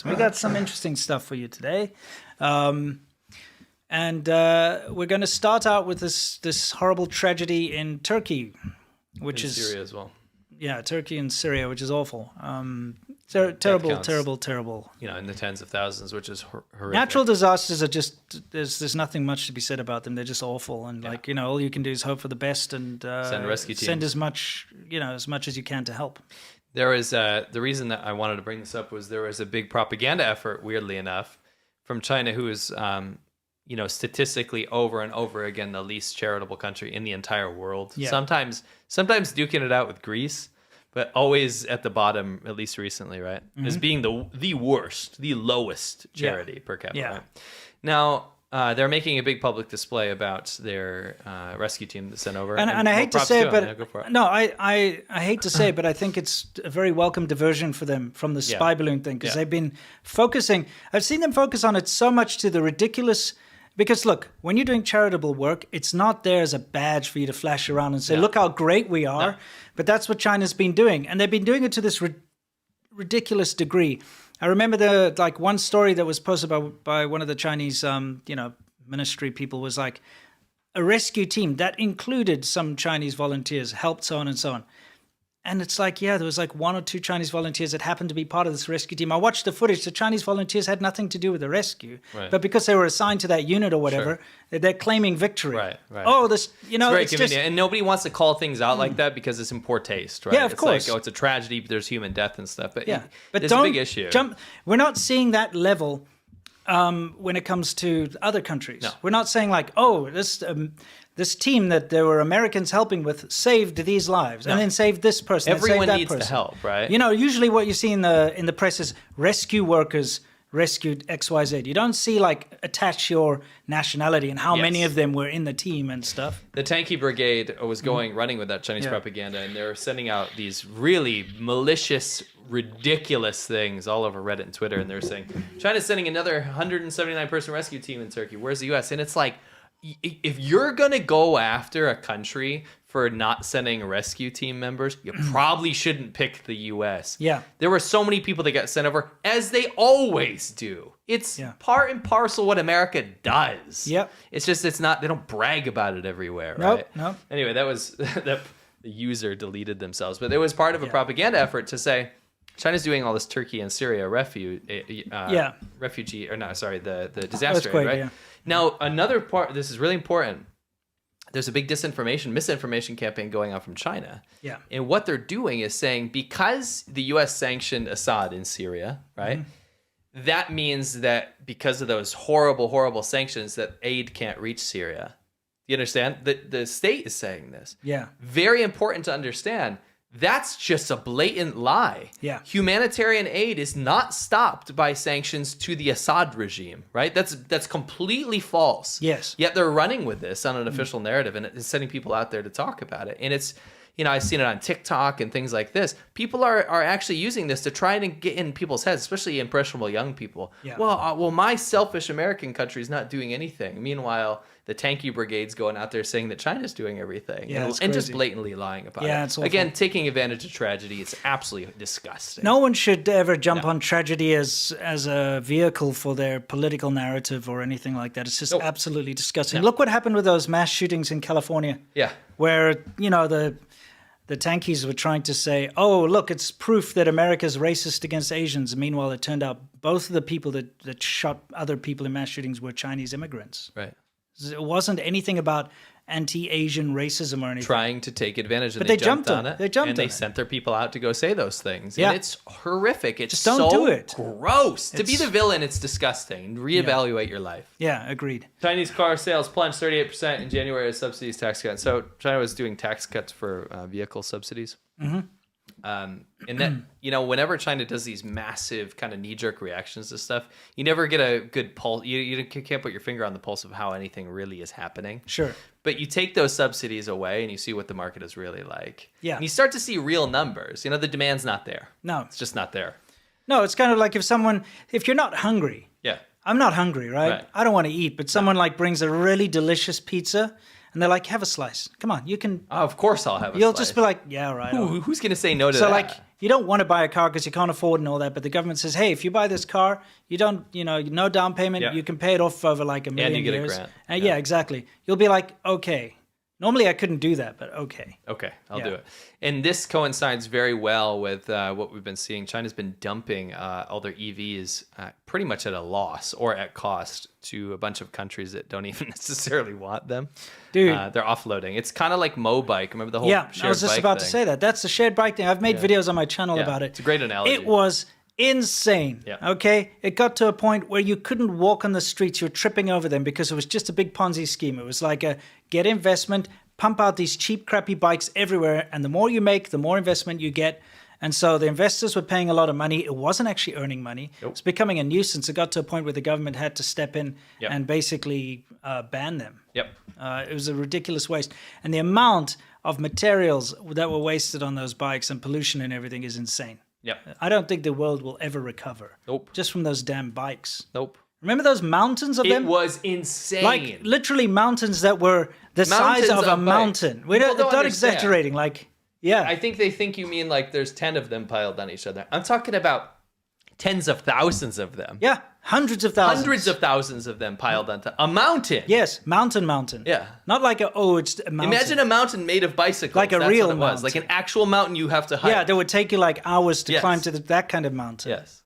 We got some interesting stuff for you today. And we're going to start out with this horrible tragedy in Turkey, which is Syria as well. Yeah, Turkey and Syria, which is awful. Terrible. You know, in the tens of thousands, which is horrific. Natural disasters are just there's nothing much to be said about them. They're just awful, and all you can do is hope for the best and send rescue teams. Send as much as you can to help. There was the reason that I wanted to bring this up was there was a big propaganda effort, weirdly enough, from China, who is statistically over and over again the least charitable country in the entire world. Yeah. Sometimes duking it out with Greece, but always at the bottom, at least recently, right? Mm-hmm. As being the worst, the lowest charity per capita. Yeah. Right? Now, they're making a big public display about their rescue team that's sent over. And I hate to say it, but I hate to say it, but I think it's a very welcome diversion for them from the spy balloon thing, because they've been focusing. I've seen them focus on it so much to the ridiculous. Because look, when you're doing charitable work, it's not there as a badge for you to flash around and say, look how great we are. No. But that's what China's been doing. And they've been doing it to this ridiculous degree. I remember one story that was posted by one of the Chinese, ministry people was like, a rescue team that included some Chinese volunteers helped so on and so on. And it's like, there was like one or two Chinese volunteers that happened to be part of this rescue team. I watched the footage. The Chinese volunteers had nothing to do with the rescue. Right. But because they were assigned to that unit or whatever, they're claiming victory. Right. Oh, it's very convenient. And nobody wants to call things out like that because it's in poor taste, right? Yeah, of course. Like, it's a tragedy, but there's human death and stuff. But it's a big issue. We're not seeing that level when it comes to other countries. No. We're not saying like, this team that there were Americans helping with saved these lives and then saved this person. Everyone saved needs that person. to help, right? Usually what you see in the press is rescue workers rescued XYZ. You don't see attach your nationality and how many of them were in the team and stuff. The tanky brigade was running with that Chinese propaganda, and they're sending out these really malicious, ridiculous things all over Reddit and Twitter, and they're saying, China's sending another 179-person rescue team in Turkey. Where's the U.S.? And it's like, if you're going to go after a country for not sending rescue team members, you probably shouldn't pick the U.S. Yeah. There were so many people that got sent over, as they always do. It's part and parcel what America does. Yep. It's just, they don't brag about it everywhere, right? Nope. Anyway, that was, the user deleted themselves. But it was part of a propaganda effort to say, China's doing all this Turkey and Syria refugee, the disaster aid, right? Yeah. Now, another part, this is really important. There's a big misinformation campaign going on from China. Yeah. And what they're doing is saying, because the U.S. sanctioned Assad in Syria, right? Mm-hmm. That means that because of those horrible, horrible sanctions, that aid can't reach Syria. You understand? The state is saying this. Yeah. Very important to understand. That's just a blatant lie. Yeah. Humanitarian aid is not stopped by sanctions to the Assad regime, right? That's completely false. Yes. Yet they're running with this on an official narrative, and it's sending people out there to talk about it. And it's, I've seen it on TikTok and things like this. People are actually using this to try and get in people's heads, especially impressionable young people. Yeah. Well, my selfish American country is not doing anything. Meanwhile, the tanky brigade's going out there saying that China's doing everything and just blatantly lying about it. It's awful. Again, taking advantage of tragedy. It's absolutely disgusting. No one should ever jump on tragedy as a vehicle for their political narrative or anything like that. It's just absolutely disgusting. Look what happened with those mass shootings in California. Yeah. Where, the tankies were trying to say, oh, look, it's proof that America's racist against Asians. Meanwhile, it turned out both of the people that shot other people in mass shootings were Chinese immigrants. Right. It wasn't anything about anti-Asian racism or anything. Trying to take advantage, and they jumped on it. They jumped and on they it. sent their people out to go say those things. Yeah. And it's horrific. It's just don't do it. Gross. To be the villain, it's disgusting. Reevaluate your life. Yeah, agreed. Chinese car sales plunged 38% in January as subsidies tax cuts. So China was doing tax cuts for vehicle subsidies. Mm-hmm. And that, whenever China does these massive kind of knee-jerk reactions to stuff, you never get a good pulse. You can't put your finger on the pulse of how anything really is happening. Sure. But you take those subsidies away and you see what the market is really like. Yeah. And you start to see real numbers. The demand's not there. No. It's just not there. No, it's kind of like if you're not hungry. Yeah. I'm not hungry, right? I don't want to eat, but someone brings a really delicious pizza. And they're like, have a slice. Come on, you can. Oh, of course I'll have a slice. You'll just be like, yeah, right. Who's going to say no to that? So you don't want to buy a car because you can't afford and all that, but the government says, hey, if you buy this car, you don't, no down payment, you can pay it off over like a million years. And you get a grant. Yeah, exactly. You'll be like, okay. Normally I couldn't do that, but okay. Okay, I'll do it. And this coincides very well with what we've been seeing. China's been dumping all their EVs pretty much at a loss or at cost to a bunch of countries that don't even necessarily want them. Dude. They're offloading. It's kind of like Mobike. Remember the whole shared bike I was just about to say that. That's the shared bike thing. I've made videos on my channel about it. It's a great analogy. It was insane. Okay, it got to a point where you couldn't walk on the streets. You were tripping over them because it was just a big Ponzi scheme. It was like a get investment, pump out these cheap, crappy bikes everywhere, and the more you make, the more investment you get. And so the investors were paying a lot of money. It wasn't actually earning money. It was becoming a nuisance. It got to a point where the government had to step in and basically ban them. It was a ridiculous waste. And the amount of materials that were wasted on those bikes and pollution and everything is insane. I don't think the world will ever recover. Just from those damn bikes. Remember those mountains of them? It was insane. Like literally mountains that were the size of a mountain. We're not exaggerating. Like, I think they think you mean like there's 10 of them piled on each other. I'm talking about tens of thousands of them. Yeah, hundreds of thousands. Hundreds of thousands of them piled on a mountain. Yes, mountain. Yeah. Not like it's a mountain. Imagine a mountain made of bicycles. Like a That's real what it was. mountain. Like an actual mountain you have to hike. Yeah, that would take you like hours to climb to that kind of mountain. Yes.